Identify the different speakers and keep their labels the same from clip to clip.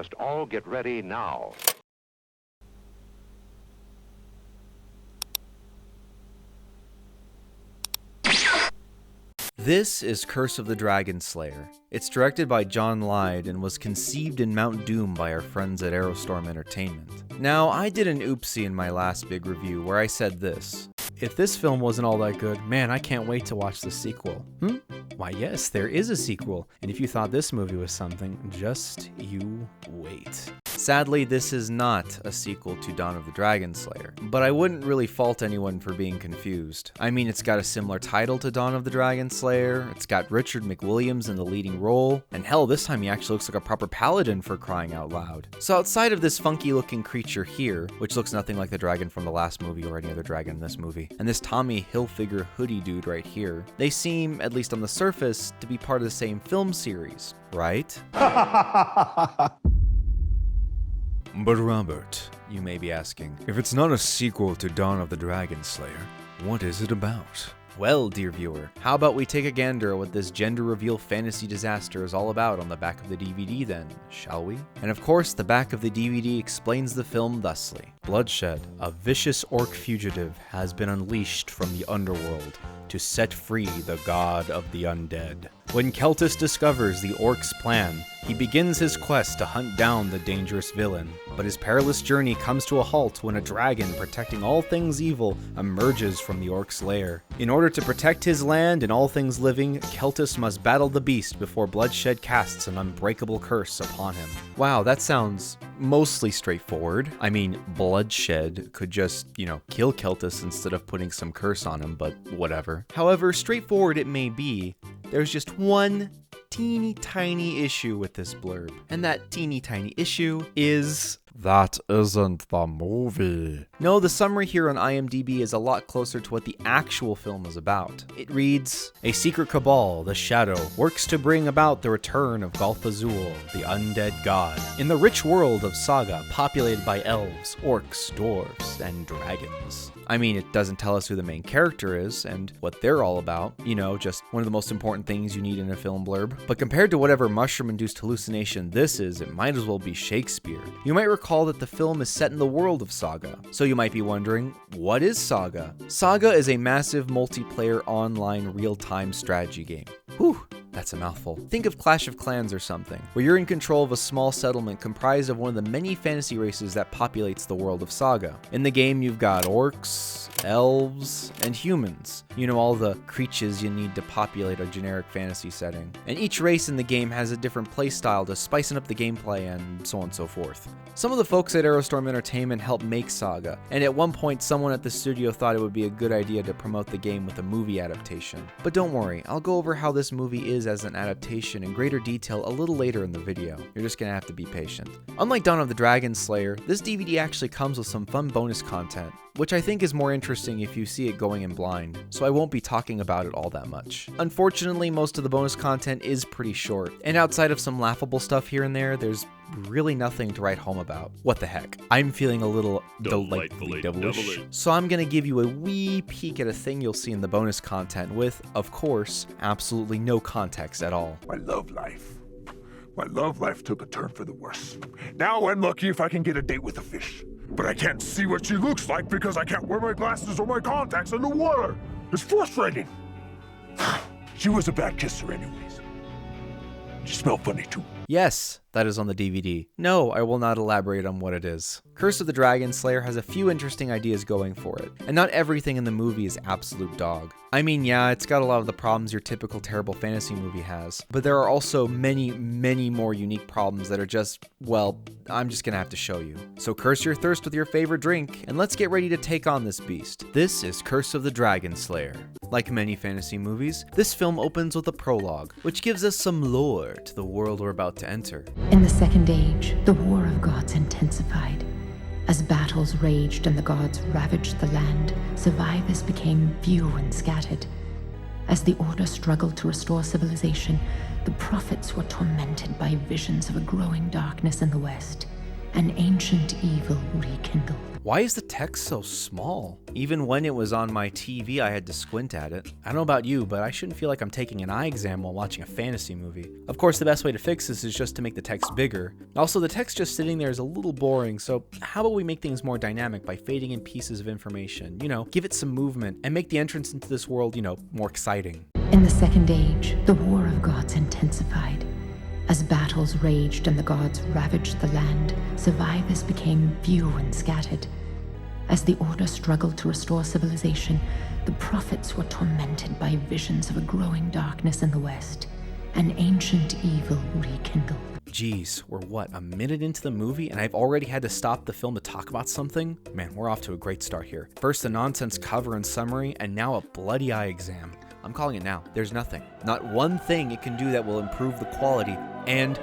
Speaker 1: must all get ready now.
Speaker 2: This is Curse of the Dragon Slayer. It's directed by John Wylde and was conceived in Mount Doom by our friends at Aerostorm Entertainment. Now, I did an oopsie in my last big review where I said this: if this film wasn't all that good, man, I can't wait to watch the sequel. Why yes, there is a sequel, and if you thought this movie was something, just you wait. Sadly, this is not a sequel to Dawn of the Dragon Slayer, but I wouldn't really fault anyone for being confused. I mean, it's got a similar title to Dawn of the Dragon Slayer, it's got Richard McWilliams in the leading role, and hell, this time he actually looks like a proper paladin for crying out loud. So outside of this funky looking creature here, which looks nothing like the dragon from the last movie or any other dragon in this movie, and this Tommy Hilfiger hoodie dude right here, they seem, at least on the surface, to be part of the same film series, right? But Robert, you may be asking, if it's not a sequel to Dawn of the Dragon Slayer, what is it about? Well, dear viewer, how about we take a gander at what this gender reveal fantasy disaster is all about on the back of the DVD then, shall we? And of course, the back of the DVD explains the film thusly. Bloodshed, a vicious orc fugitive, has been unleashed from the underworld to set free the god of the undead. When Keltis discovers the orc's plan, he begins his quest to hunt down the dangerous villain, but his perilous journey comes to a halt when a dragon protecting all things evil emerges from the orc's lair. In order to protect his land and all things living, Keltis must battle the beast before Bloodshed casts an unbreakable curse upon him. Wow, that sounds mostly straightforward. I mean, Bloodshed could just, kill Keltis instead of putting some curse on him, but whatever. However straightforward it may be, there's just one teeny tiny issue with this blurb. And that teeny tiny issue is... that isn't the movie. No, the summary here on IMDb is a lot closer to what the actual film is about. It reads, a secret cabal, the Shadow, works to bring about the return of Gulfazul, the undead god, in the rich world of Saga, populated by elves, orcs, dwarves, and dragons. I mean, it doesn't tell us who the main character is and what they're all about, just one of the most important things you need in a film blurb. But compared to whatever mushroom-induced hallucination this is, it might as well be Shakespeare. You might recall that the film is set in the world of Saga. So you might be wondering, what is Saga? Saga is a massive multiplayer online real-time strategy game. Whew. That's a mouthful. Think of Clash of Clans or something, where you're in control of a small settlement comprised of one of the many fantasy races that populates the world of Saga. In the game, you've got orcs, elves, and humans. All the creatures you need to populate a generic fantasy setting. And each race in the game has a different playstyle to spicing up the gameplay and so on and so forth. Some of the folks at Aerostorm Entertainment helped make Saga, and at one point someone at the studio thought it would be a good idea to promote the game with a movie adaptation. But don't worry, I'll go over how this movie is as an adaptation in greater detail a little later in the video. You're just gonna have to be patient. Unlike Dawn of the Dragon Slayer, this DVD actually comes with some fun bonus content, which I think is more interesting if you see it going in blind, so I won't be talking about it all that much. Unfortunately, most of the bonus content is pretty short, and outside of some laughable stuff here and there, there's really nothing to write home about. What the heck? I'm feeling a little delightfully devilish. So I'm gonna give you a wee peek at a thing you'll see in the bonus content with, of course, absolutely no context at all.
Speaker 3: My love life took a turn for the worse. Now I'm lucky if I can get a date with a fish. But I can't see what she looks like because I can't wear my glasses or my contacts in the water. It's frustrating. She was a bad kisser anyways. She smelled funny too.
Speaker 2: Yes, that is on the DVD. No, I will not elaborate on what it is. Curse of the Dragon Slayer has a few interesting ideas going for it, and not everything in the movie is absolute dog. I mean, yeah, it's got a lot of the problems your typical terrible fantasy movie has, but there are also many, many more unique problems that are just, well, I'm just gonna have to show you. So curse your thirst with your favorite drink, and let's get ready to take on this beast. This is Curse of the Dragon Slayer. Like many fantasy movies, this film opens with a prologue, which gives us some lore to the world we're about to enter.
Speaker 4: In the Second Age, the War of Gods intensified. As battles raged and the gods ravaged the land, survivors became few and scattered. As the Order struggled to restore civilization, the prophets were tormented by visions of a growing darkness in the West, an ancient evil rekindled.
Speaker 2: Why is the text so small? Even when it was on my TV, I had to squint at it. I don't know about you, but I shouldn't feel like I'm taking an eye exam while watching a fantasy movie. Of course, the best way to fix this is just to make the text bigger. Also, the text just sitting there is a little boring, so how about we make things more dynamic by fading in pieces of information? You know, give it some movement and make the entrance into this world, more exciting.
Speaker 4: In the Second Age, the war of gods intensified. As battles raged and the gods ravaged the land, survivors became few and scattered. As the Order struggled to restore civilization, the prophets were tormented by visions of a growing darkness in the West, an ancient evil rekindled.
Speaker 2: Geez, we're a minute into the movie and I've already had to stop the film to talk about something? Man, we're off to a great start here. First a nonsense cover and summary, and now a bloody eye exam. I'm calling it now. There's nothing. Not one thing it can do that will improve the quality, and...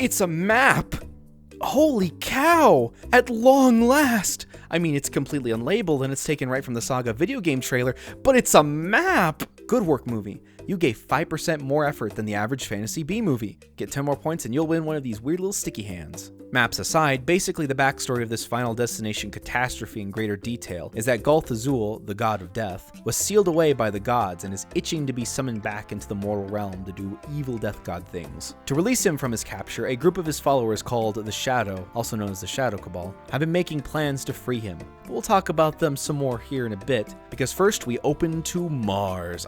Speaker 2: It's a map! Holy cow! At long last! I mean, it's completely unlabeled and it's taken right from the Saga video game trailer, but it's a map! Good work, movie. You gave 5% more effort than the average fantasy B movie. Get 10 more points and you'll win one of these weird little sticky hands. Maps aside, basically the backstory of this Final Destination catastrophe in greater detail is that Gulth Azul, the god of death, was sealed away by the gods and is itching to be summoned back into the mortal realm to do evil death god things. To release him from his capture, a group of his followers called the Shadow, also known as the Shadow Cabal, have been making plans to free him. But we'll talk about them some more here in a bit, because first we open to Mars,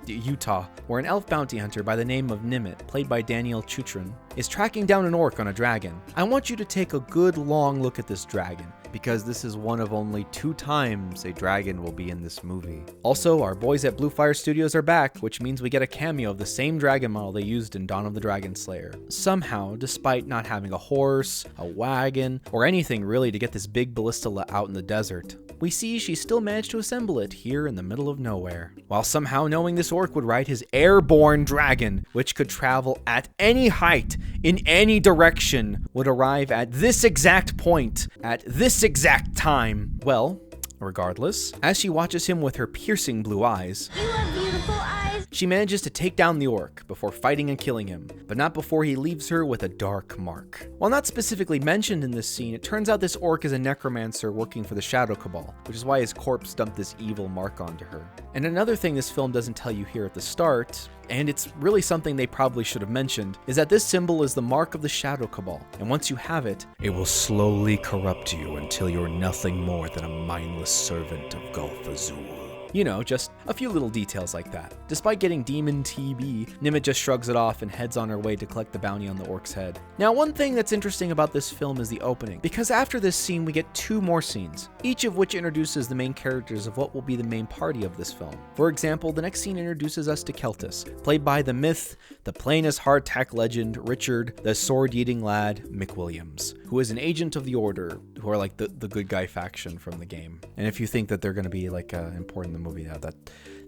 Speaker 2: Utah, where an elf bounty hunter by the name of Nimit, played by Daniel Chutrin, is tracking down an orc on a dragon. I want you to take a good long look at this dragon, because this is one of only 2 times a dragon will be in this movie. Also, our boys at Blue Fire Studios are back, which means we get a cameo of the same dragon model they used in Dawn of the Dragon Slayer. Somehow, despite not having a horse, a wagon, or anything really to get this big ballista out in the desert, we see she still managed to assemble it here in the middle of nowhere, while somehow knowing this orc would ride his airborne dragon, which could travel at any height, in any direction, would arrive at this exact point, at this exact time. Well, regardless, as she watches him with her piercing blue eyes,
Speaker 5: You have beautiful eyes.
Speaker 2: she manages to take down the orc before fighting and killing him, but not before he leaves her with a dark mark. While not specifically mentioned in this scene, it turns out this orc is a necromancer working for the Shadow Cabal, which is why his corpse dumped this evil mark onto her. And another thing this film doesn't tell you here at the start, and it's really something they probably should have mentioned, is that this symbol is the mark of the Shadow Cabal, and once you have it, it will slowly corrupt you until you're nothing more than a mindless servant of Gulth Azul. You know, just a few little details like that. Despite getting demon TB, Nimit just shrugs it off and heads on her way to collect the bounty on the orc's head. Now, one thing that's interesting about this film is the opening, because after this scene we get 2 more scenes, each of which introduces the main characters of what will be the main party of this film. For example, the next scene introduces us to Keltis, played by the myth, the plain as hardtack legend, Richard, the sword-eating lad, McWilliams, who is an agent of the Order, who are like the good guy faction from the game. And if you think that they're going to be like important in the movie,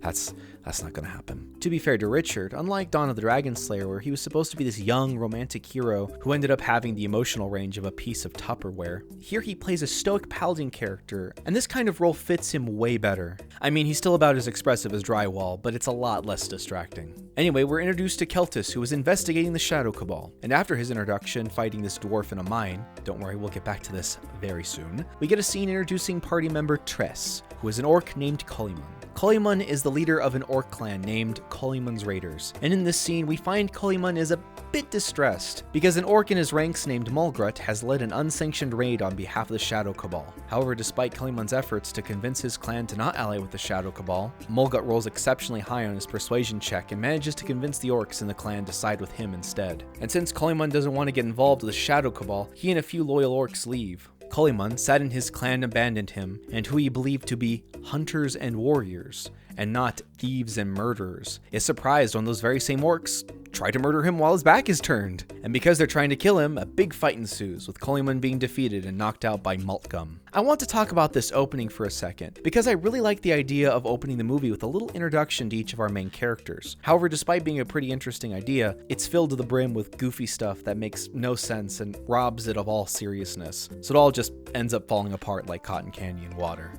Speaker 2: that's not going to happen. To be fair to Richard, unlike Dawn of the Dragon Slayer, where he was supposed to be this young romantic hero who ended up having the emotional range of a piece of Tupperware, here he plays a stoic paladin character, and this kind of role fits him way better. I mean, he's still about as expressive as Drywall, but it's a lot less distracting. Anyway, we're introduced to Keltis, who is investigating the Shadow Cabal, and after his introduction fighting this dwarf in a mine, don't worry, we'll get back to this very soon, we get a scene introducing party member Tress, who is an orc named Koliman. Koliman is the leader of an orc clan named Koliman's Raiders, and in this scene we find Koliman is a bit distressed, because an orc in his ranks named Mulgrut has led an unsanctioned raid on behalf of the Shadow Cabal. However, despite Koliman's efforts to convince his clan to not ally with the Shadow Cabal, Mulgrut rolls exceptionally high on his persuasion check and manages to convince the orcs in the clan to side with him instead. And since Koliman doesn't want to get involved with the Shadow Cabal, he and a few loyal orcs leave. Koliman, sad in his clan abandoned him, and who he believed to be hunters and warriors, and not thieves and murderers, is surprised when those very same orcs try to murder him while his back is turned. And because they're trying to kill him, a big fight ensues, with Coleman being defeated and knocked out by Maltgum. I want to talk about this opening for a second, because I really like the idea of opening the movie with a little introduction to each of our main characters. However, despite being a pretty interesting idea, it's filled to the brim with goofy stuff that makes no sense and robs it of all seriousness. So it all just ends up falling apart like cotton candy in water.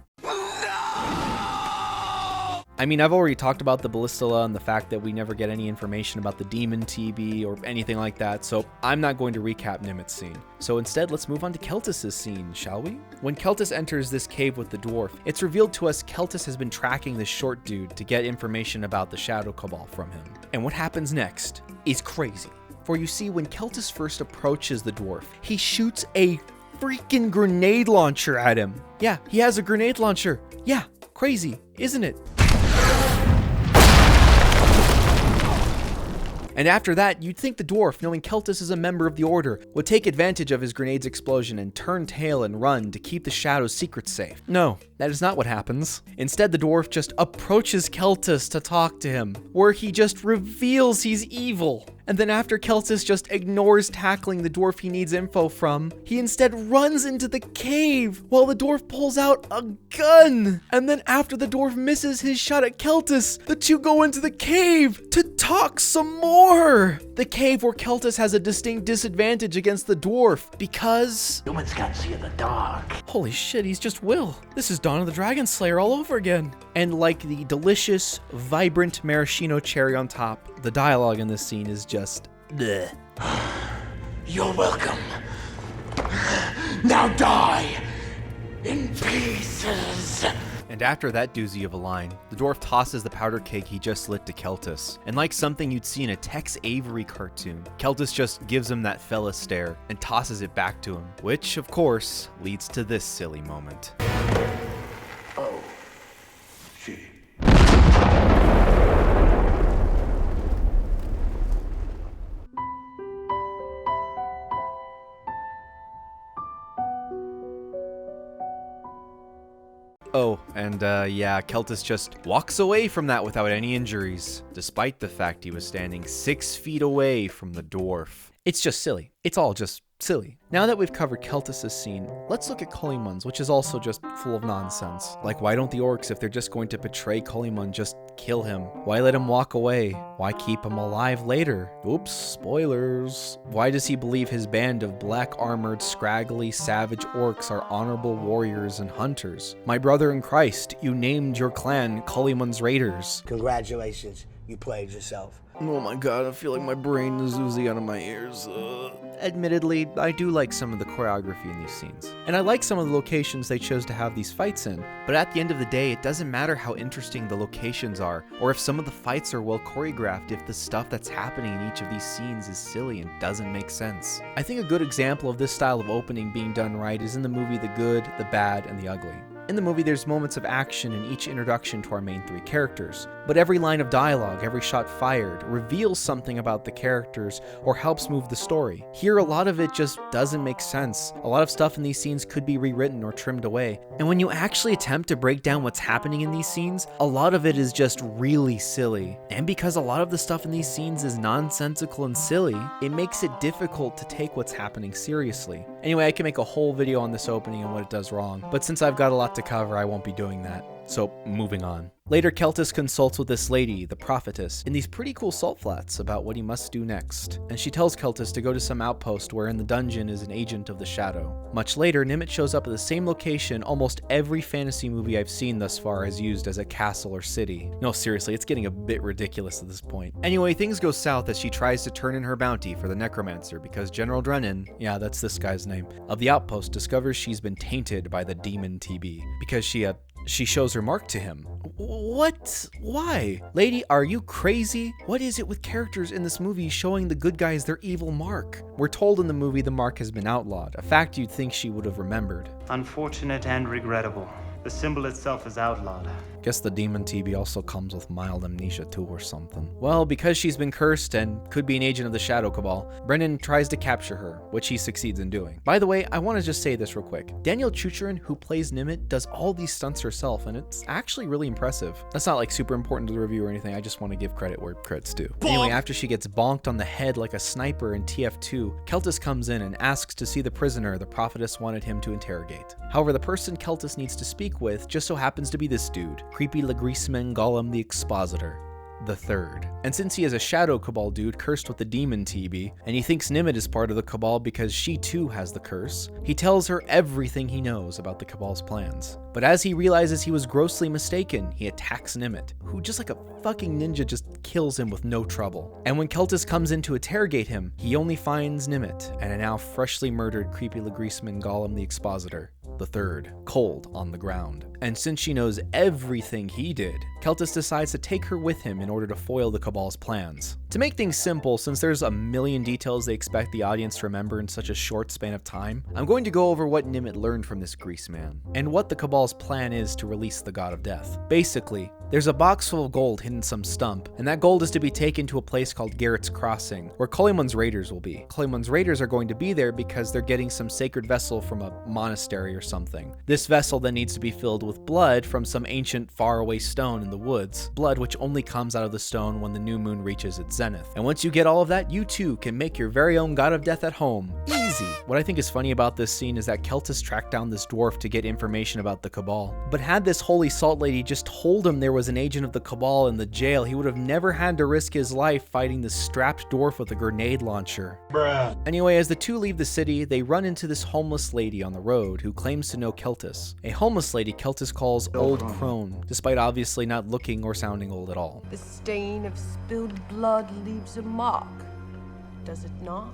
Speaker 2: I mean, I've already talked about the Ballistilla and the fact that we never get any information about the demon TB or anything like that, so I'm not going to recap Nimit's scene. So instead, let's move on to Keltis' scene, shall we? When Keltis enters this cave with the dwarf, it's revealed to us Keltis has been tracking this short dude to get information about the Shadow Cabal from him. And what happens next is crazy. For you see, when Keltis first approaches the dwarf, he shoots a freaking grenade launcher at him. Yeah, he has a grenade launcher. Yeah, crazy, isn't it? And after that, you'd think the dwarf, knowing Keltis is a member of the Order, would take advantage of his grenade's explosion and turn tail and run to keep the Shadow's secrets safe. No, that is not what happens. Instead, the dwarf just approaches Keltis to talk to him, where he just reveals he's evil. And then after Keltis just ignores tackling the dwarf he needs info from, he instead runs into the cave while the dwarf pulls out a gun. And then after the dwarf misses his shot at Keltis, the two go into the cave to talk some more. The cave where Keltis has a distinct disadvantage against the dwarf because
Speaker 5: humans can't see in the dark.
Speaker 2: Holy shit, he's just Will. This is Dawn of the Dragon Slayer all over again. And like the delicious, vibrant maraschino cherry on top, the dialogue in this scene is just bleh.
Speaker 5: You're welcome. Now die in pieces.
Speaker 2: And after that doozy of a line, the dwarf tosses the powder keg he just lit to Keltis. And like something you'd see in a Tex Avery cartoon, Keltis just gives him that fella stare and tosses it back to him, which of course leads to this silly moment.
Speaker 5: Oh, gee.
Speaker 2: Oh, and yeah, Keltis just walks away from that without any injuries, despite the fact he was standing 6 feet away from the dwarf. It's just silly. It's all just silly. Now that we've covered Keltis' scene, let's look at Kolimun's, which is also just full of nonsense. Like, why don't the orcs, if they're just going to betray Kolimun, just kill him? Why let him walk away? Why keep him alive later? Oops, spoilers. Why does he believe his band of black-armored, scraggly, savage orcs are honorable warriors and hunters? My brother in Christ, you named your clan Kolimun's Raiders.
Speaker 6: Congratulations, you played yourself.
Speaker 2: Oh my god, I feel like my brain is oozing out of my ears. Admittedly, I do like some of the choreography in these scenes. And I like some of the locations they chose to have these fights in. But at the end of the day, it doesn't matter how interesting the locations are, or if some of the fights are well choreographed if the stuff that's happening in each of these scenes is silly and doesn't make sense. I think a good example of this style of opening being done right is in the movie The Good, the Bad, and the Ugly. In the movie, there's moments of action in each introduction to our main 3 characters, but every line of dialogue, every shot fired, reveals something about the characters or helps move the story. Here, a lot of it just doesn't make sense. A lot of stuff in these scenes could be rewritten or trimmed away, and when you actually attempt to break down what's happening in these scenes, a lot of it is just really silly. And because a lot of the stuff in these scenes is nonsensical and silly, it makes it difficult to take what's happening seriously. Anyway, I can make a whole video on this opening and what it does wrong, but since I've got a lot to cover, I won't be doing that. So, moving on. Later, Keltis consults with this lady, the prophetess, in these pretty cool salt flats about what he must do next, and she tells Keltis to go to some outpost where in the dungeon is an agent of the Shadow. Much later, Nimet shows up at the same location almost every fantasy movie I've seen thus far has used as a castle or city. No, seriously, it's getting a bit ridiculous at this point. Anyway, things go south as she tries to turn in her bounty for the necromancer because General Drennan, yeah, that's this guy's name, of the outpost discovers she's been tainted by the demon TB because she shows her mark to him. What? Why? Lady, are you crazy? What is it with characters in this movie showing the good guys their evil mark? We're told in the movie the mark has been outlawed, a fact you'd think she would have remembered.
Speaker 7: Unfortunate and regrettable. The symbol itself is outlawed.
Speaker 2: Guess the demon TB also comes with mild amnesia too or something. Well, because she's been cursed and could be an agent of the Shadow Cabal, Brennan tries to capture her, which he succeeds in doing. By the way, I want to just say this real quick. Danielle Chucharan, who plays Nimit, does all these stunts herself, and it's actually really impressive. That's not like super important to the review or anything, I just want to give credit where credit's due. Anyway, after she gets bonked on the head like a sniper in TF2, Keltis comes in and asks to see the prisoner the prophetess wanted him to interrogate. However, the person Keltis needs to speak with just so happens to be this dude, creepy Legrisman Gollum the Expositor the Third. And since he is a Shadow Cabal dude cursed with the demon TB, and he thinks Nimit is part of the Cabal because she too has the curse, he tells her everything he knows about the Cabal's plans. But as he realizes he was grossly mistaken, he attacks Nimit, who just like a fucking ninja just kills him with no trouble. And when Keltis comes in to interrogate him, he only finds Nimit and a now freshly murdered creepy Legrisman Gollum the Expositor the Third, cold on the ground. And since she knows everything he did, Keltis decides to take her with him in order to foil the Cabal's plans. To make things simple, since there's a million details they expect the audience to remember in such a short span of time, I'm going to go over what Nimit learned from this grease man, and what the Cabal's plan is to release the God of Death. Basically, there's a box full of gold hidden in some stump, and that gold is to be taken to a place called Garrett's Crossing, where Kolimon's raiders will be. Kolimon's raiders are going to be there because they're getting some sacred vessel from a monastery or something. This vessel then needs to be filled with blood from some ancient faraway stone in the woods, blood which only comes out of the stone when the new moon reaches its zenith. And once you get all of that, you too can make your very own God of Death at home. Easy! What I think is funny about this scene is that Keltis tracked down this dwarf to get information about the Cabal. But had this holy salt lady just told him there was an agent of the Cabal in the jail, he would have never had to risk his life fighting this strapped dwarf with a grenade launcher. Bruh. Anyway, as the two leave the city, they run into this homeless lady on the road who claims to know Keltis. A homeless lady Keltis calls Old Crone, despite obviously not looking or sounding old at all.
Speaker 7: The stain of spilled blood leaves a mark, does it not?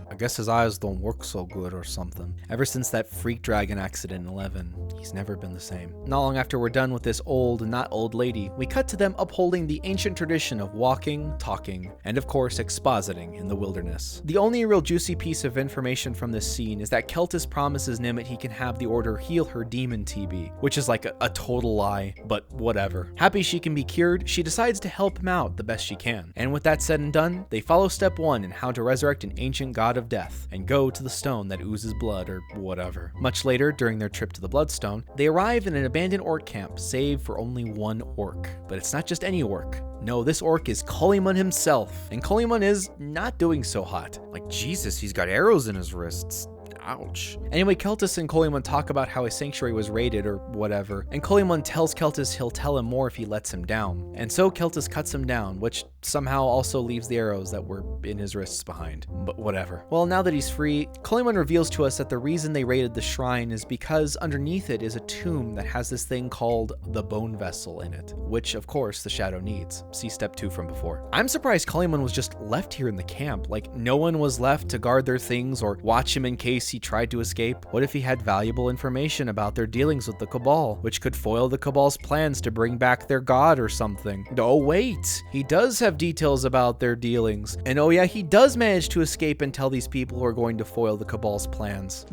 Speaker 2: I guess his eyes don't work so good or something. Ever since that freak dragon accident in 11, he's never been the same. Not long after we're done with this old and not old lady, we cut to them upholding the ancient tradition of walking, talking, and of course expositing in the wilderness. The only real juicy piece of information from this scene is that Keltis promises Nimit he can have the Order heal her demon TB, which is like a total lie, but whatever. Happy she can be cured, she decides to help him out the best she can. And with that said and done, they follow step 1 in how to resurrect an ancient god of death and go to the stone that oozes blood or whatever. Much later, during their trip to the Bloodstone, they arrive in an abandoned orc camp, save for only one orc. But it's not just any orc. No, this orc is Kolimon himself, and Kolimon is not doing so hot. Like, Jesus, he's got arrows in his wrists. Ouch. Anyway, Keltis and Kolimon talk about how his sanctuary was raided or whatever, and Kolimon tells Keltis he'll tell him more if he lets him down. And so Keltis cuts him down, which somehow also leaves the arrows that were in his wrists behind. But whatever. Well, now that he's free, Kolimon reveals to us that the reason they raided the shrine is because underneath it is a tomb that has this thing called the Bone Vessel in it, which of course the Shadow needs. See step 2 from before. I'm surprised Kolimon was just left here in the camp. Like, no one was left to guard their things or watch him in case he tried to escape. What if he had valuable information about their dealings with the Cabal, which could foil the Cabal's plans to bring back their god or something? Oh wait, he does have details about their dealings. And oh yeah, he does manage to escape and tell these people who are going to foil the Cabal's plans.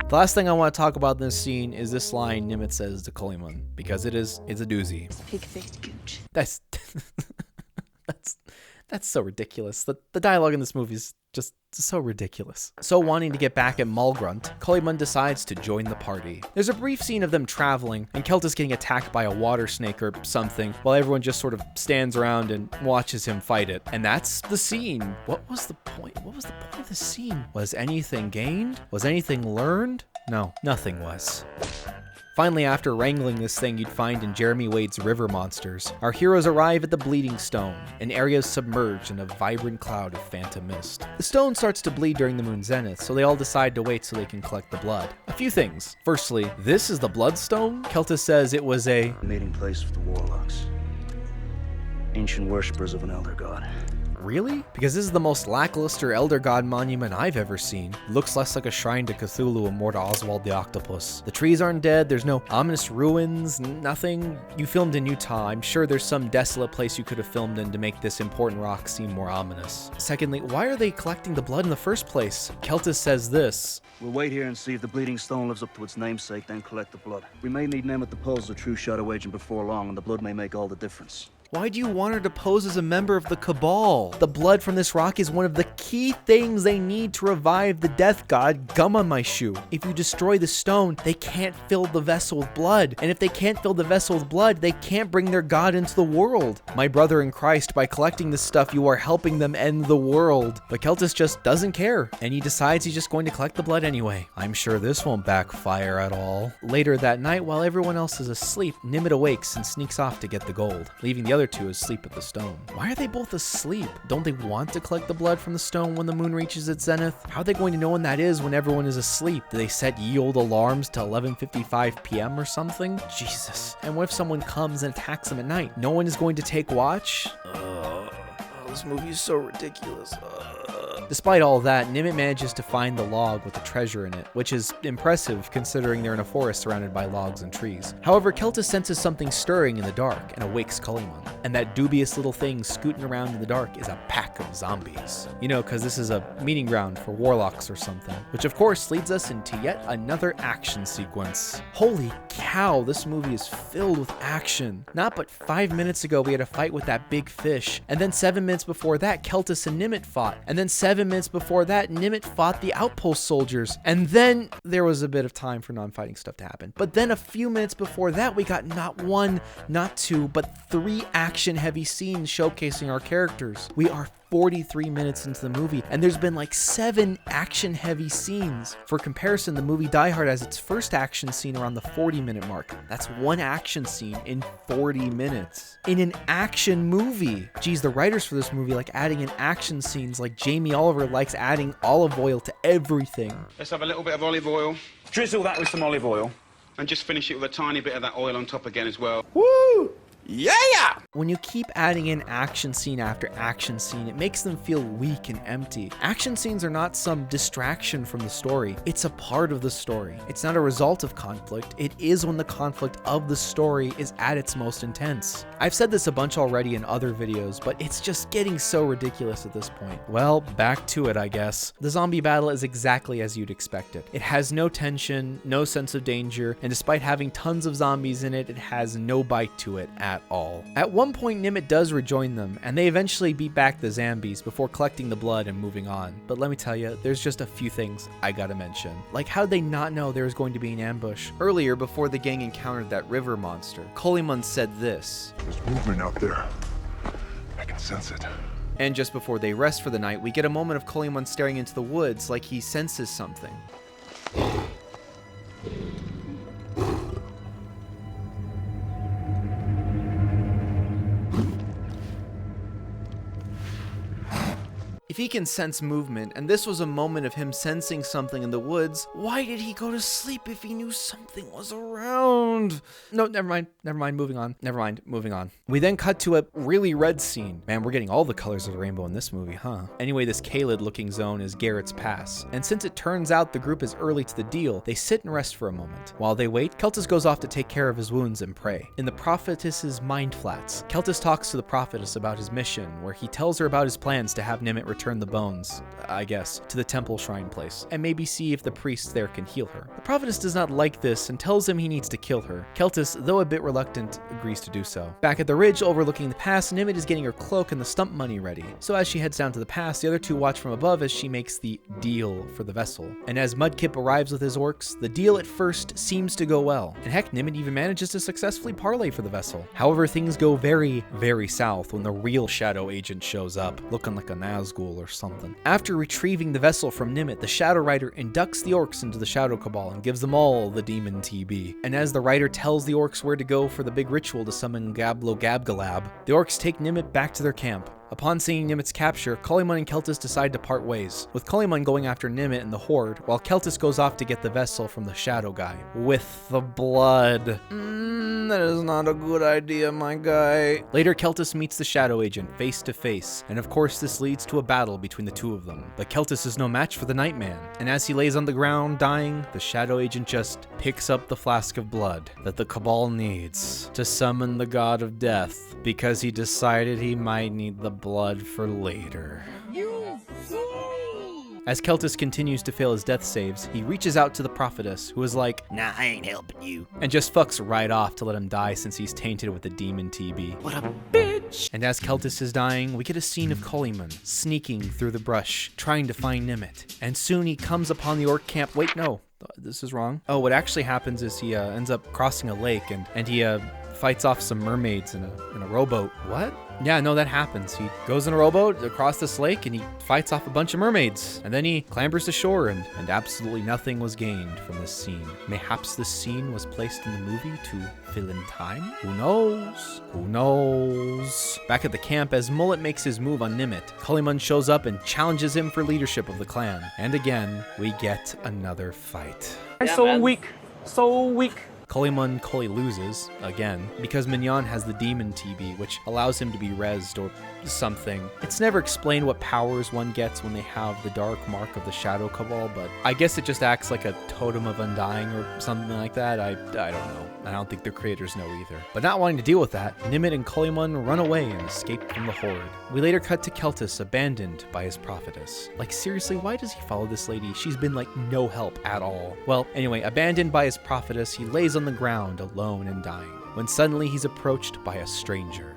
Speaker 2: The last thing I want to talk about in this scene is this line Nimit says to Kolimon, because it's a doozy.
Speaker 8: Pig-faced gooch.
Speaker 2: That's that's so ridiculous. The dialogue in this movie is just so ridiculous. So wanting to get back at Mulgrunt, Kolimon decides to join the party. There's a brief scene of them traveling and Keltis getting attacked by a water snake or something, while everyone just sort of stands around and watches him fight it. And that's the scene. What was the point? What was the point of the scene? Was anything gained? Was anything learned? No, nothing was. Finally, after wrangling this thing you'd find in Jeremy Wade's River Monsters, our heroes arrive at the Bleeding Stone, an area submerged in a vibrant cloud of phantom mist. The stone starts to bleed during the moon's zenith, so they all decide to wait so they can collect the blood. A few things. Firstly, this is the Bloodstone? Keltis says it was a
Speaker 6: Meeting place for the warlocks. Ancient worshippers of an elder god.
Speaker 2: really? Because this is the most lackluster Elder God monument I've ever seen. It looks less like a shrine to Cthulhu and more to Oswald the Octopus. The trees aren't dead, there's no ominous ruins, nothing. You filmed in Utah, I'm sure there's some desolate place you could have filmed in to make this important rock seem more ominous. Secondly, why are they collecting the blood in the first place? Keltis says this.
Speaker 8: We'll wait here and see if the bleeding stone lives up to its namesake, then collect the blood. We may need Nemeth to pose as a true shadow agent before long, and the blood may make all the difference.
Speaker 2: Why do you want her to pose as a member of the Cabal? The blood from this rock is one of the key things they need to revive the death god. Gum on my shoe. If you destroy the stone, they can't fill the vessel with blood. And if they can't fill the vessel with blood, they can't bring their god into the world. My brother in Christ, by collecting this stuff, you are helping them end the world. But Keltis just doesn't care, and he decides he's just going to collect the blood anyway. I'm sure this won't backfire at all. Later that night, while everyone else is asleep, Nimit awakes and sneaks off to get the gold, leaving the other two asleep at the stone. Why are they both asleep? Don't they want to collect the blood from the stone when the moon reaches its zenith? How are they going to know when that is when everyone is asleep? Do they set ye olde alarms to 11:55 p.m. or something? Jesus. And what if someone comes and attacks them at night? No one is going to take watch? This movie is so ridiculous. Despite all that, Nimit manages to find the log with the treasure in it, which is impressive considering they're in a forest surrounded by logs and trees. However, Keltis senses something stirring in the dark and awakes Kuliman. And that dubious little thing scooting around in the dark is a pack of zombies. You know, because this is a meeting ground for warlocks or something. Which of course leads us into yet another action sequence. Holy cow, this movie is filled with action. Not but 5 minutes ago we had a fight with that big fish, and then 7 minutes before that Keltis and Nimit fought, and then 7 minutes before that Nimit fought the outpost soldiers, and then there was a bit of time for non-fighting stuff to happen. But then a few minutes before that we got not one, not two, but 3 action-heavy scenes showcasing our characters. We are 43 minutes into the movie, and there's been like 7 action-heavy scenes. For comparison, the movie Die Hard has its first action scene around the 40-minute mark. That's 1 action scene in 40 minutes. In an action movie. Geez, the writers for this movie like adding in action scenes like Jamie Oliver likes adding olive oil to everything.
Speaker 9: Let's have a little bit of olive oil. Drizzle that with some olive oil. And just finish it with a tiny bit of that oil on top again as well.
Speaker 2: Woo! Yeah! When you keep adding in action scene after action scene, it makes them feel weak and empty. Action scenes are not some distraction from the story. It's a part of the story. It's not a result of conflict. It is when the conflict of the story is at its most intense. I've said this a bunch already in other videos, but it's just getting so ridiculous at this point. Well, back to it, I guess. The zombie battle is exactly as you'd expect it. It has no tension, no sense of danger, and despite having tons of zombies in it, it has no bite to it at all. At one point, Nimit does rejoin them, and they eventually beat back the zombies before collecting the blood and moving on. But let me tell you, there's just a few things I gotta mention. Like, how'd they not know there was going to be an ambush? Earlier, before the gang encountered that river monster, Kuliman said this.
Speaker 3: There's movement out there. I can sense it.
Speaker 2: And just before they rest for the night, we get a moment of Kuliman staring into the woods like he senses something. If he can sense movement, and this was a moment of him sensing something in the woods, why did he go to sleep if he knew something was around? No, never mind, moving on. We then cut to a really red scene. Man, we're getting all the colors of the rainbow in this movie, huh? Anyway, this Kaled looking zone is Garrett's Pass, and since it turns out the group is early to the deal, they sit and rest for a moment. While they wait, Keltis goes off to take care of his wounds and pray. In the prophetess's mind flats, Keltis talks to the prophetess about his mission, where he tells her about his plans to have Nimit return the bones, I guess, to the temple shrine place, and maybe see if the priests there can heal her. The prophetess does not like this and tells him he needs to kill her. Keltis, though a bit reluctant, agrees to do so. Back at the ridge overlooking the pass, Nimit is getting her cloak and the stump money ready. So as she heads down to the pass, the other two watch from above as she makes the deal for the vessel. And as Mudkip arrives with his orcs, the deal at first seems to go well. And heck, Nimit even manages to successfully parlay for the vessel. However, things go very, very south when the real shadow agent shows up, looking like a Nazgul or something. After retrieving the vessel from Nimit, the Shadow Rider inducts the orcs into the Shadow Cabal and gives them all the demon TB. And as the Rider tells the orcs where to go for the big ritual to summon Gablo Gabgalab, the orcs take Nimit back to their camp. Upon seeing Nimit's capture, Kaliman and Keltis decide to part ways, with Kaliman going after Nimit and the Horde, while Keltis goes off to get the vessel from the Shadow Guy. With the blood. That is not a good idea, my guy. Later, Keltis meets the Shadow Agent face to face, and of course this leads to a battle between the two of them. But Keltis is no match for the Nightman, and as he lays on the ground dying, the Shadow Agent just picks up the flask of blood that the Cabal needs to summon the God of Death, because he decided he might need the blood for later. As Keltis continues to fail his death saves, he reaches out to the Prophetess, who is like, "Nah, I ain't helping you," and just fucks right off to let him die since he's tainted with the demon TB. What a bitch! And as Keltis is dying, we get a scene of Kaliman sneaking through the brush, trying to find Nimit. And soon he comes upon the orc camp. Wait, no, this is wrong. Oh, what actually happens is he ends up crossing a lake, and he fights off some mermaids in a rowboat. What? Yeah, no, that happens. He goes in a rowboat across this lake and he fights off a bunch of mermaids. And then he clambers to shore and absolutely nothing was gained from this scene. Mayhaps this scene was placed in the movie to fill in time? Who knows? Who knows? Back at the camp, as Mullet makes his move on Nimit, Kaliman shows up and challenges him for leadership of the clan. And again, we get another fight.
Speaker 10: So weak. So weak.
Speaker 2: Kaliman loses, again, because Mignon has the demon TB, which allows him to be rezzed or something. It's never explained what powers one gets when they have the dark mark of the Shadow Cabal, but I guess it just acts like a totem of undying or something like that. I don't know. I don't think the creators know either. But not wanting to deal with that, Nimit and Kaliman run away and escape from the Horde. We later cut to Keltis abandoned by his prophetess. Like, seriously, why does he follow this lady? She's been like no help at all. Well, anyway, abandoned by his prophetess, he lays on the ground alone and dying, when suddenly he's approached by a stranger.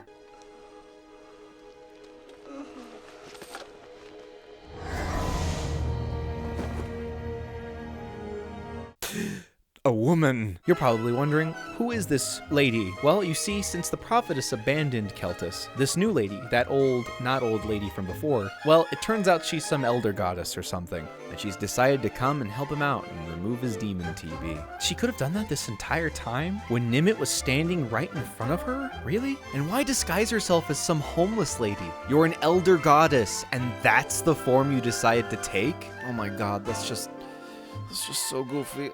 Speaker 2: A woman. You're probably wondering, who is this lady? Well, you see, since the prophetess abandoned Keltis, this new lady, that not old lady from before, well, it turns out she's some elder goddess or something, and she's decided to come and help him out and remove his demon TB. She could have done that this entire time when Nimit was standing right in front of her? Really? And why disguise herself as some homeless lady? You're an elder goddess, and that's the form you decided to take? Oh my god, that's just so goofy.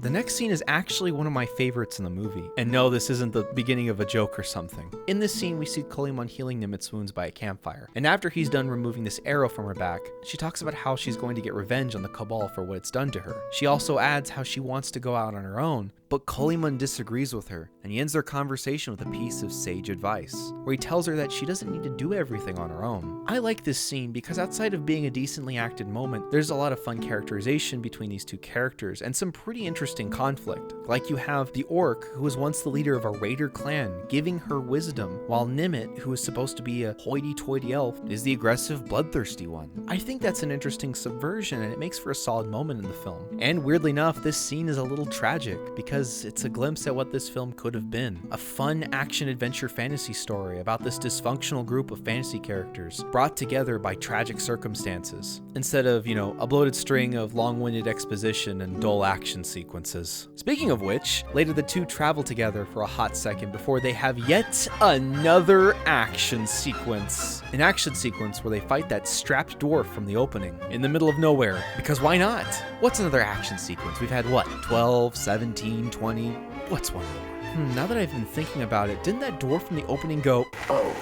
Speaker 2: The next scene is actually one of my favorites in the movie. And no, this isn't the beginning of a joke or something. In this scene, we see Kaliman healing Nimit's wounds by a campfire. And after he's done removing this arrow from her back, she talks about how she's going to get revenge on the Cabal for what it's done to her. She also adds how she wants to go out on her own, but Kaliman disagrees with her, and he ends their conversation with a piece of sage advice, where he tells her that she doesn't need to do everything on her own. I like this scene because outside of being a decently acted moment, there's a lot of fun characterization between these two characters, and some pretty interesting conflict. Like you have the orc, who was once the leader of a raider clan, giving her wisdom, while Nimit, who is supposed to be a hoity-toity elf, is the aggressive, bloodthirsty one. I think that's an interesting subversion, and it makes for a solid moment in the film. And weirdly enough, this scene is a little tragic, because it's a glimpse at what this film could have been. A fun action-adventure fantasy story about this dysfunctional group of fantasy characters brought together by tragic circumstances, instead of, a bloated string of long-winded exposition and dull action sequences. Speaking of which, later the two travel together for a hot second before they have yet another action sequence. An action sequence where they fight that strapped dwarf from the opening, in the middle of nowhere, because why not? What's another action sequence? We've had, 12, 17, 20, what's one more? Now that I've been thinking about it, didn't that dwarf from the opening go,
Speaker 5: Oh,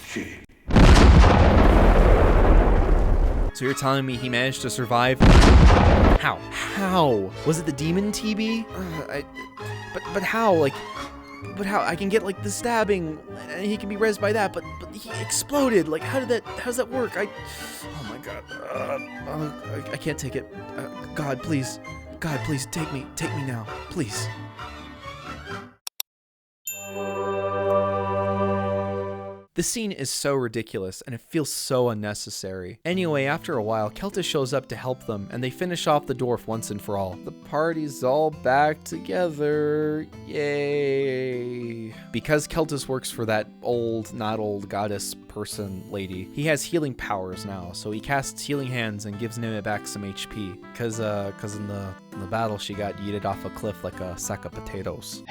Speaker 5: she.
Speaker 2: So you're telling me he managed to survive? How? Was it the demon TB? But how? But how? I can get the stabbing, and he can be rezzed by that, but he exploded. How does that work? Oh my god. I can't take it. God, please, take me now, please. The scene is so ridiculous, and it feels so unnecessary. Anyway, after a while, Keltis shows up to help them, and they finish off the dwarf once and for all. The party's all back together. Yay. Because Keltis works for that not old goddess person lady, he has healing powers now, so he casts healing hands and gives Nimit back some HP. Cause in the battle, she got yeeted off a cliff like a sack of potatoes.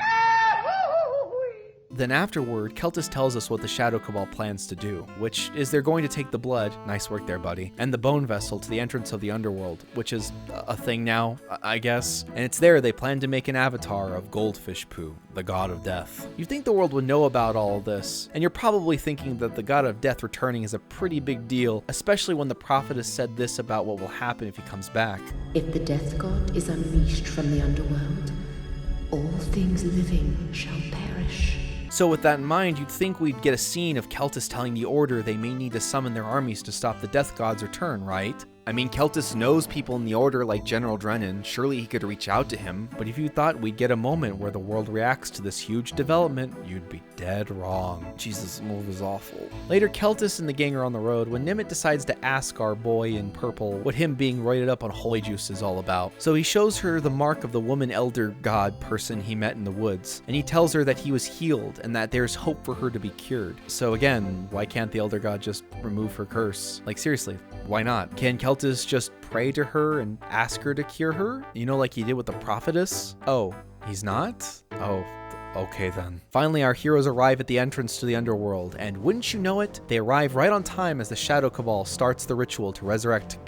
Speaker 2: Then afterward, Keltis tells us what the Shadow Cabal plans to do, which is they're going to take the blood, nice work there buddy, and the bone vessel to the entrance of the underworld, which is a thing now, I guess. And it's there they plan to make an avatar of Goldfish Poo, the god of death. You'd think the world would know about all of this, and you're probably thinking that the god of death returning is a pretty big deal, especially when the prophet has said this about what will happen if he comes back.
Speaker 4: If the death god is unleashed from the underworld, all things living shall perish.
Speaker 2: So with that in mind, you'd think we'd get a scene of Keltis telling the Order they may need to summon their armies to stop the Death God's return, right? I mean, Keltis knows people in the Order like General Drennan, surely he could reach out to him, but if you thought we'd get a moment where the world reacts to this huge development, you'd be dead wrong. Jesus, this move is awful. Later, Keltis and the gang are on the road when Nimit decides to ask our boy in purple what him being roided up on holy juice is all about. So he shows her the mark of the woman elder god person he met in the woods, and he tells her that he was healed and that there's hope for her to be cured. So again, why can't the elder god just remove her curse? Like seriously, why not? Can Keltis just pray to her and ask her to cure her? You know, like he did with the prophetess? Oh, he's not? Oh, okay then. Finally, our heroes arrive at the entrance to the underworld, and wouldn't you know it, they arrive right on time as the Shadow Cabal starts the ritual to resurrect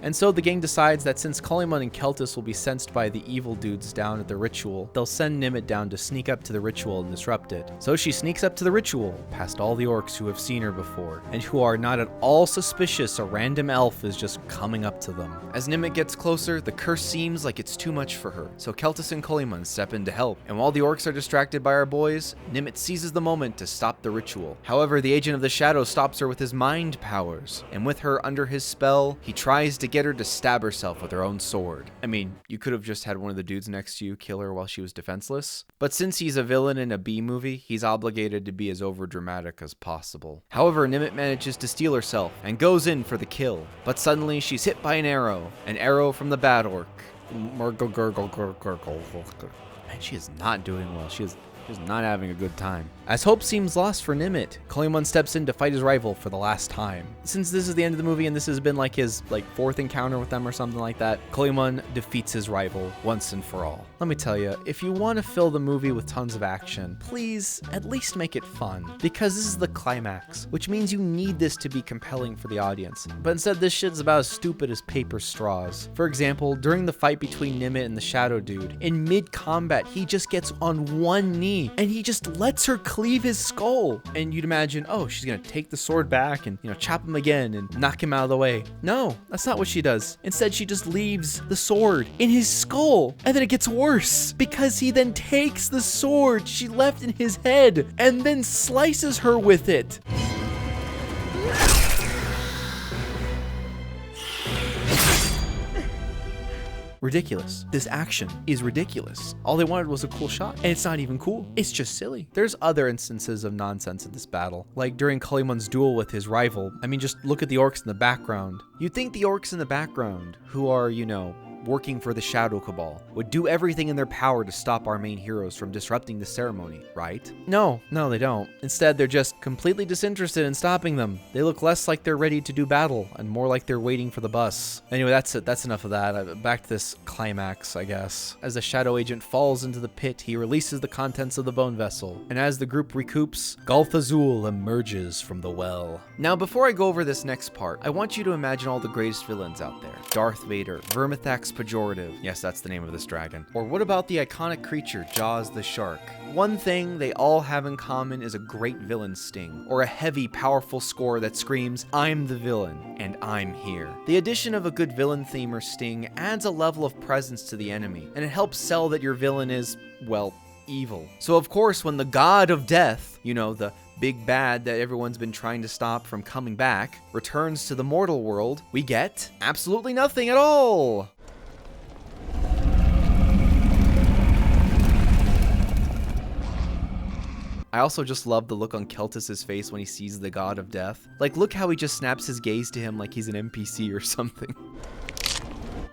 Speaker 2: And so the gang decides that since Kaliman and Keltis will be sensed by the evil dudes down at the ritual, they'll send Nimit down to sneak up to the ritual and disrupt it. So she sneaks up to the ritual, past all the orcs who have seen her before, and who are not at all suspicious a random elf is just coming up to them. As Nimit gets closer, the curse seems like it's too much for her, so Keltis and Kaliman step in to help. And while the orcs are distracted by our boys, Nimit seizes the moment to stop the ritual. However, the Agent of the Shadow stops her with his mind powers, and with her under his spell, he tries to get her to stab herself with her own sword. I mean, you could have just had one of the dudes next to you kill her while she was defenseless, but since he's a villain in a B movie, he's obligated to be as overdramatic as possible. However, Nimit manages to steal herself and goes in for the kill, but suddenly she's hit by an arrow from the bad orc. Man, she is not doing well. She's not having a good time. As hope seems lost for Nimit, Kaliman steps in to fight his rival for the last time. Since this is the end of the movie and this has been like his fourth encounter with them or something like that, Kaliman defeats his rival once and for all. Let me tell you, if you want to fill the movie with tons of action, please at least make it fun, because this is the climax, which means you need this to be compelling for the audience. But instead, this shit's about as stupid as paper straws. For example, during the fight between Nimit and the Shadow Dude, in mid-combat, he just gets on one knee and he just lets her cleave his skull. And you'd imagine, oh, she's gonna take the sword back and, chop him again and knock him out of the way. No, that's not what she does. Instead, she just leaves the sword in his skull. And then it gets worse, because he then takes the sword she left in his head and then slices her with it. Ridiculous. This action is ridiculous. All they wanted was a cool shot, and it's not even cool. It's just silly. There's other instances of nonsense in this battle, like during Kaliman's duel with his rival. I mean, just look at the orcs in the background. You'd think the orcs in the background, who are, working for the Shadow Cabal, would do everything in their power to stop our main heroes from disrupting the ceremony, right? No, they don't. Instead, they're just completely disinterested in stopping them. They look less like they're ready to do battle and more like they're waiting for the bus. Anyway, that's it. That's enough of that. Back to this climax, I guess. As the Shadow Agent falls into the pit, he releases the contents of the bone vessel. And as the group recoups, Gulf Azul emerges from the well. Now, before I go over this next part, I want you to imagine all the greatest villains out there. Darth Vader, Vermithrax Pejorative. Yes, that's the name of this dragon. Or what about the iconic creature, Jaws the Shark? One thing they all have in common is a great villain sting, or a heavy, powerful score that screams, "I'm the villain, and I'm here." The addition of a good villain theme or sting adds a level of presence to the enemy, and it helps sell that your villain is, well, evil. So of course, when the god of death, the big bad that everyone's been trying to stop from coming back, returns to the mortal world, we get absolutely nothing at all. I also just love the look on Keltis' face when he sees the god of death. Like, look how he just snaps his gaze to him like he's an NPC or something.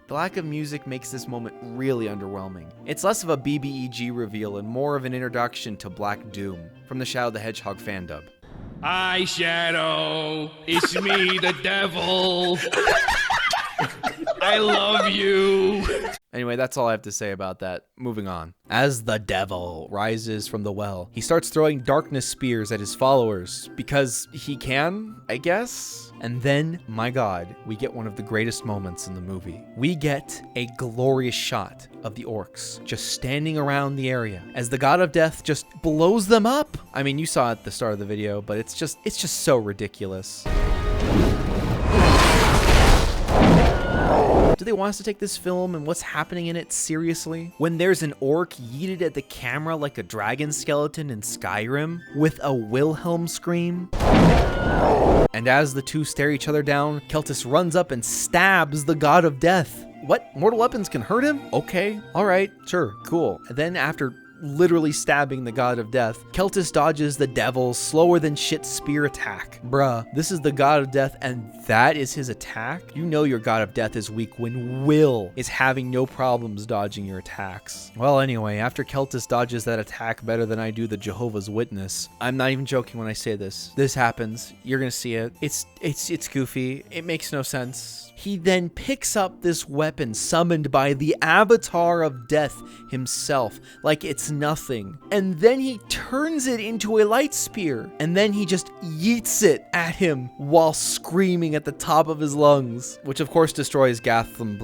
Speaker 2: The lack of music makes this moment really underwhelming. It's less of a BBEG reveal and more of an introduction to Black Doom from the Shadow the Hedgehog fan dub.
Speaker 10: Hi, Shadow. It's me, the devil. I love you.
Speaker 2: Anyway, that's all I have to say about that. Moving on. As the devil rises from the well, he starts throwing darkness spears at his followers because he can, I guess? And then, my God, we get one of the greatest moments in the movie. We get a glorious shot of the orcs just standing around the area as the god of death just blows them up. I mean, you saw it at the start of the video, but it's just so ridiculous. Do they want us to take this film and what's happening in it seriously? When there's an orc yeeted at the camera like a dragon skeleton in Skyrim with a Wilhelm scream? And as the two stare each other down, Keltis runs up and stabs the god of death. What? Mortal weapons can hurt him? Okay, alright, sure, cool. And then after literally stabbing the god of death, Keltis dodges the devil's slower than shit spear attack. Bruh, this is the god of death and that is his attack? You know your god of death is weak when Will is having no problems dodging your attacks. Well, anyway, after Keltis dodges that attack better than I do the Jehovah's Witness, I'm not even joking when I say this. This happens. You're gonna see it. It's goofy. It makes no sense. He then picks up this weapon summoned by the Avatar of Death himself, like it's nothing. And then he turns it into a light spear. And then he just yeets it at him while screaming at the top of his lungs, which of course destroys Gatham.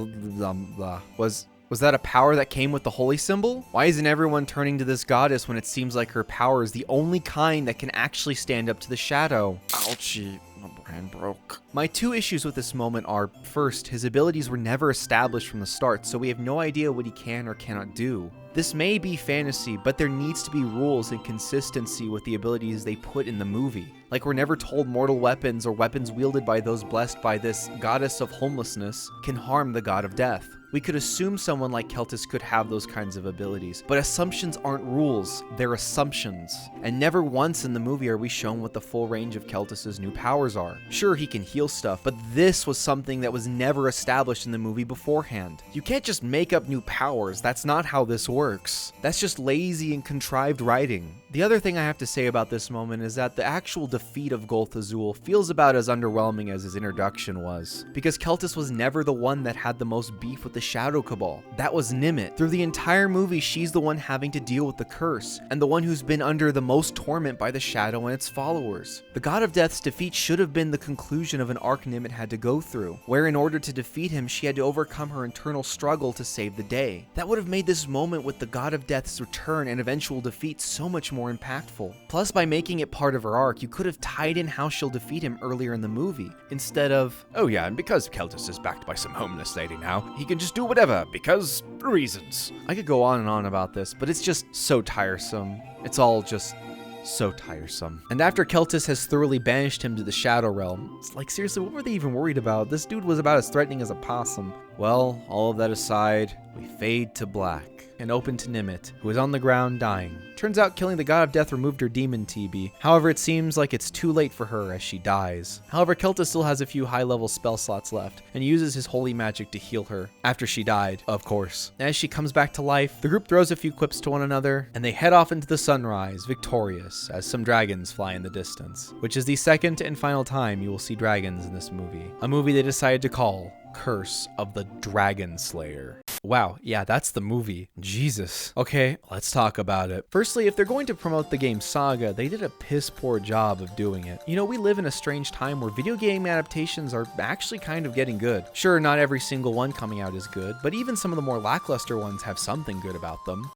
Speaker 2: Was that a power that came with the holy symbol? Why isn't everyone turning to this goddess when it seems like her power is the only kind that can actually stand up to the shadow? Ouchie. My brain broke. My two issues with this moment are, first, his abilities were never established from the start, so we have no idea what he can or cannot do. This may be fantasy, but there needs to be rules and consistency with the abilities they put in the movie. Like, we're never told mortal weapons or weapons wielded by those blessed by this goddess of homelessness can harm the god of death. We could assume someone like Keltis could have those kinds of abilities, but assumptions aren't rules, they're assumptions. And never once in the movie are we shown what the full range of Keltis' new powers are. Sure, he can heal stuff, but this was something that was never established in the movie beforehand. You can't just make up new powers, that's not how this works. That's just lazy and contrived writing. The other thing I have to say about this moment is that the actual defeat of Gulth Azul feels about as underwhelming as his introduction was, because Keltis was never the one that had the most beef with the Shadow Cabal. That was Nimit. Through the entire movie, she's the one having to deal with the curse, and the one who's been under the most torment by the Shadow and its followers. The God of Death's defeat should have been the conclusion of an arc Nimit had to go through, where in order to defeat him, she had to overcome her internal struggle to save the day. That would have made this moment with the God of Death's return and eventual defeat so much more impactful. Plus, by making it part of her arc, you could have tied in how she'll defeat him earlier in the movie, instead of, oh yeah, and because Keltis is backed by some homeless lady now, he can just do whatever, because reasons. I could go on and on about this, but it's just so tiresome. It's all just so tiresome. And after Keltis has thoroughly banished him to the Shadow Realm, it's like, seriously, what were they even worried about? This dude was about as threatening as a possum. Well, all of that aside, we fade to black and open to Nimit, who is on the ground dying. Turns out killing the God of Death removed her demon TB. However, it seems like it's too late for her as she dies. However, Keltis still has a few high-level spell slots left and uses his holy magic to heal her after she died, of course. As she comes back to life, the group throws a few quips to one another and they head off into the sunrise, victorious, as some dragons fly in the distance, which is the second and final time you will see dragons in this movie. A movie they decided to call Curse of the Dragon Slayer. Wow, yeah, that's the movie. Jesus. Okay, let's talk about it. Firstly, if they're going to promote the game Saga, they did a piss poor job of doing it. You know, we live in a strange time where video game adaptations are actually kind of getting good. Sure, not every single one coming out is good, but even some of the more lackluster ones have something good about them.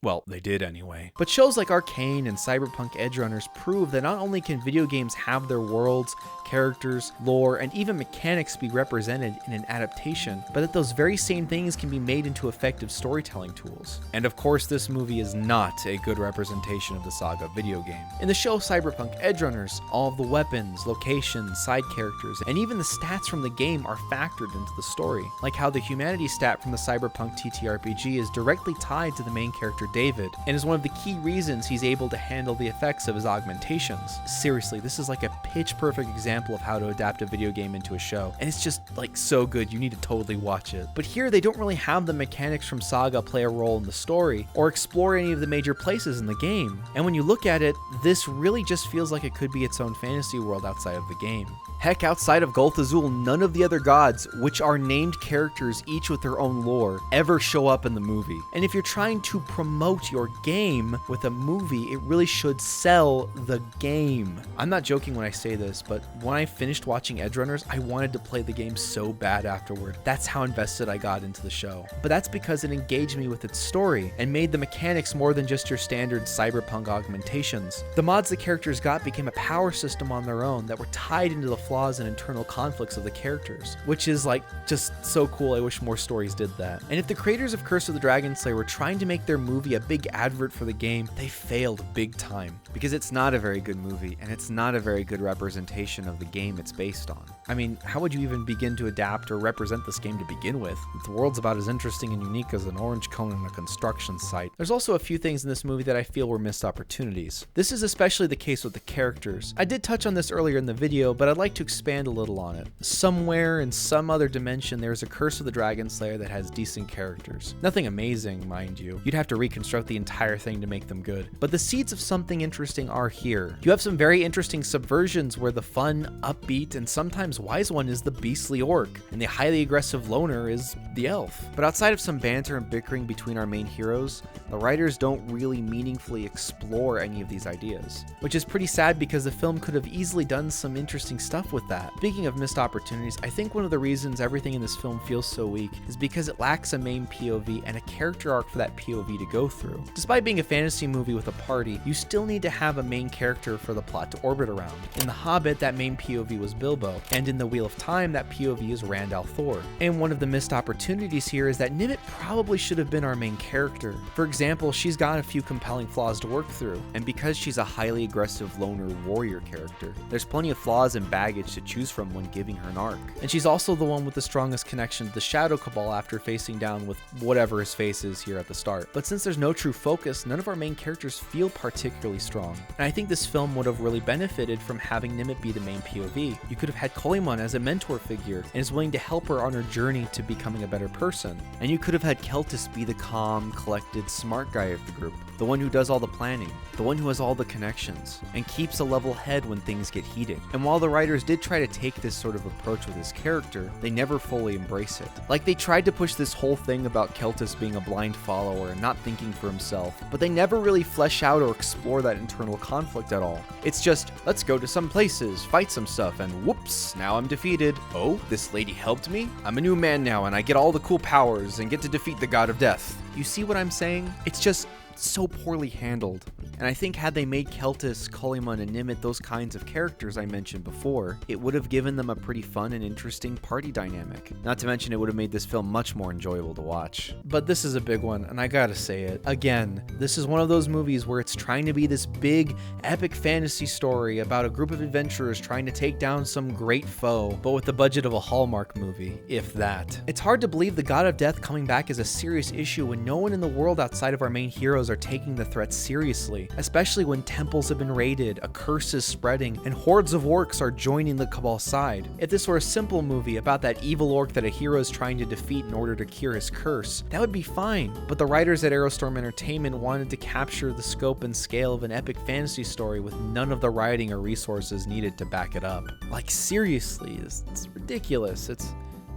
Speaker 2: Well, they did anyway. But shows like Arcane and Cyberpunk Edgerunners prove that not only can video games have their worlds, characters, lore, and even mechanics be represented in an adaptation, but that those very same things can be made into effective storytelling tools. And of course, this movie is not a good representation of the Saga video game. In the show Cyberpunk Edgerunners, all of the weapons, locations, side characters, and even the stats from the game are factored into the story, like how the humanity stat from the Cyberpunk TTRPG is directly tied to the main character David, and is one of the key reasons he's able to handle the effects of his augmentations. Seriously, this is like a pitch perfect example of how to adapt a video game into a show, and it's just like so good, you need to totally watch it. But here they don't really have the mechanics from Saga play a role in the story, or explore any of the major places in the game. And when you look at it, this really just feels like it could be its own fantasy world outside of the game. Heck, outside of Gulth Azul, none of the other gods, which are named characters each with their own lore, ever show up in the movie. And if you're trying to promote your game with a movie, it really should sell the game. I'm not joking when I say this, but when I finished watching Edgerunners, I wanted to play the game so bad afterward. That's how invested I got into the show. But that's because it engaged me with its story and made the mechanics more than just your standard cyberpunk augmentations. The mods the characters got became a power system on their own that were tied into the flaws and internal conflicts of the characters, which is like just so cool. I wish more stories did that. And if the creators of Curse of the Dragon Slayer were trying to make their movie a big advert for the game, they failed big time, because it's not a very good movie and it's not a very good representation of the game it's based on. I mean, how would you even begin to adapt or represent this game to begin with? The world's about as interesting and unique as an orange cone on a construction site. There's also a few things in this movie that I feel were missed opportunities. This is especially the case with the characters. I did touch on this earlier in the video, but I'd like to expand a little on it. Somewhere in some other dimension, there's a Curse of the Dragon Slayer that has decent characters. Nothing amazing, mind you. You'd have to reconstruct the entire thing to make them good. But the seeds of something interesting are here. You have some very interesting subversions where the fun, upbeat, and sometimes wise one is the beastly orc, and the highly aggressive loner is the elf. But outside of some banter and bickering between our main heroes, the writers don't really meaningfully explore any of these ideas, which is pretty sad because the film could have easily done some interesting stuff with that. Speaking of missed opportunities, I think one of the reasons everything in this film feels so weak is because it lacks a main POV and a character arc for that POV to go through. Despite being a fantasy movie with a party, you still need to have a main character for the plot to orbit around. In The Hobbit, that main POV was Bilbo, and in The Wheel of Time, that POV is Rand al'Thor. And one of the missed opportunities here is that Nimit probably should have been our main character. For example, she's got a few compelling flaws to work through, and because she's a highly aggressive loner warrior character, there's plenty of flaws and baggage to choose from when giving her an arc. And she's also the one with the strongest connection to the Shadow Cabal after facing down with whatever his face is here at the start. But since there's no true focus, none of our main characters feel particularly strong. And I think this film would have really benefited from having Nimit be the main POV. You could have had Kolyman as a mentor figure and is willing to help her on her journey to becoming a better person. And you could have had Keltis be the calm, collected, smart guy of the group, the one who does all the planning, the one who has all the connections, and keeps a level head when things get heated. And while the writers did try to take this sort of approach with his character, they never fully embrace it. Like, they tried to push this whole thing about Keltis being a blind follower and not thinking for himself, but they never really flesh out or explore that internal conflict at all. It's just, let's go to some places, fight some stuff, and whoops, now I'm defeated. Oh, this lady helped me? I'm a new man now and I get all the cool powers and get to defeat the god of death. You see what I'm saying? It's just so poorly handled. And I think had they made Keltis, Kolyman, and Nimit those kinds of characters I mentioned before, it would have given them a pretty fun and interesting party dynamic. Not to mention it would have made this film much more enjoyable to watch. But this is a big one, and I gotta say it. Again, this is one of those movies where it's trying to be this big, epic fantasy story about a group of adventurers trying to take down some great foe, but with the budget of a Hallmark movie, if that. It's hard to believe the God of Death coming back is a serious issue when no one in the world outside of our main heroes are taking the threat seriously, especially when temples have been raided, a curse is spreading, and hordes of orcs are joining the Cabal side. If this were a simple movie about that evil orc that a hero is trying to defeat in order to cure his curse, that would be fine, but the writers at Aerostorm Entertainment wanted to capture the scope and scale of an epic fantasy story with none of the writing or resources needed to back it up. Like, seriously, it's ridiculous. It's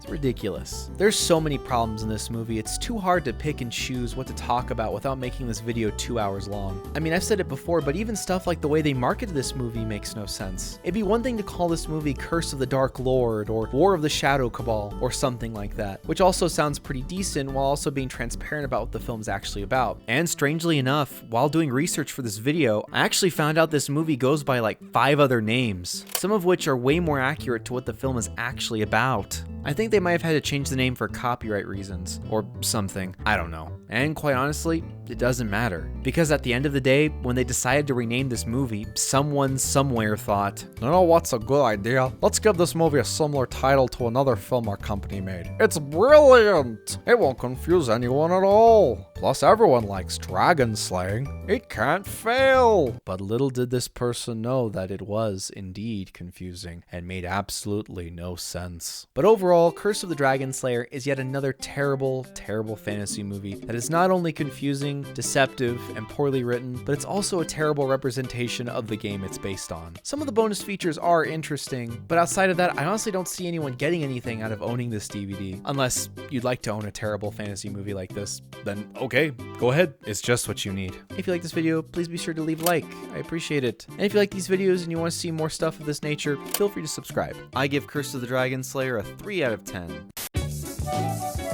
Speaker 2: ridiculous. There's so many problems in this movie, it's too hard to pick and choose what to talk about without making this video 2 hours long. I mean, I've said it before, but even stuff like the way they marketed this movie makes no sense. It'd be one thing to call this movie Curse of the Dark Lord, or War of the Shadow Cabal, or something like that, which also sounds pretty decent while also being transparent about what the film's actually about. And strangely enough, while doing research for this video, I actually found out this movie goes by like 5 other names, some of which are way more accurate to what the film is actually about. I think they might have had to change the name for copyright reasons, or something, I don't know. And quite honestly, it doesn't matter. Because at the end of the day, when they decided to rename this movie, someone somewhere thought, you know what's a good idea? Let's give this movie a similar title to another film our company made. It's brilliant! It won't confuse anyone at all. Plus everyone likes dragon slaying. It can't fail! But little did this person know that it was indeed confusing and made absolutely no sense. But overall, Curse of the Dragon Slayer is yet another terrible, terrible fantasy movie that is not only confusing, deceptive, and poorly written, but it's also a terrible representation of the game it's based on. Some of the bonus features are interesting, but outside of that, I honestly don't see anyone getting anything out of owning this DVD. Unless you'd like to own a terrible fantasy movie like this, then okay, go ahead. It's just what you need. If you like this video, please be sure to leave a like. I appreciate it. And if you like these videos and you want to see more stuff of this nature, feel free to subscribe. I give Curse of the Dragon Slayer a 3 out of 10.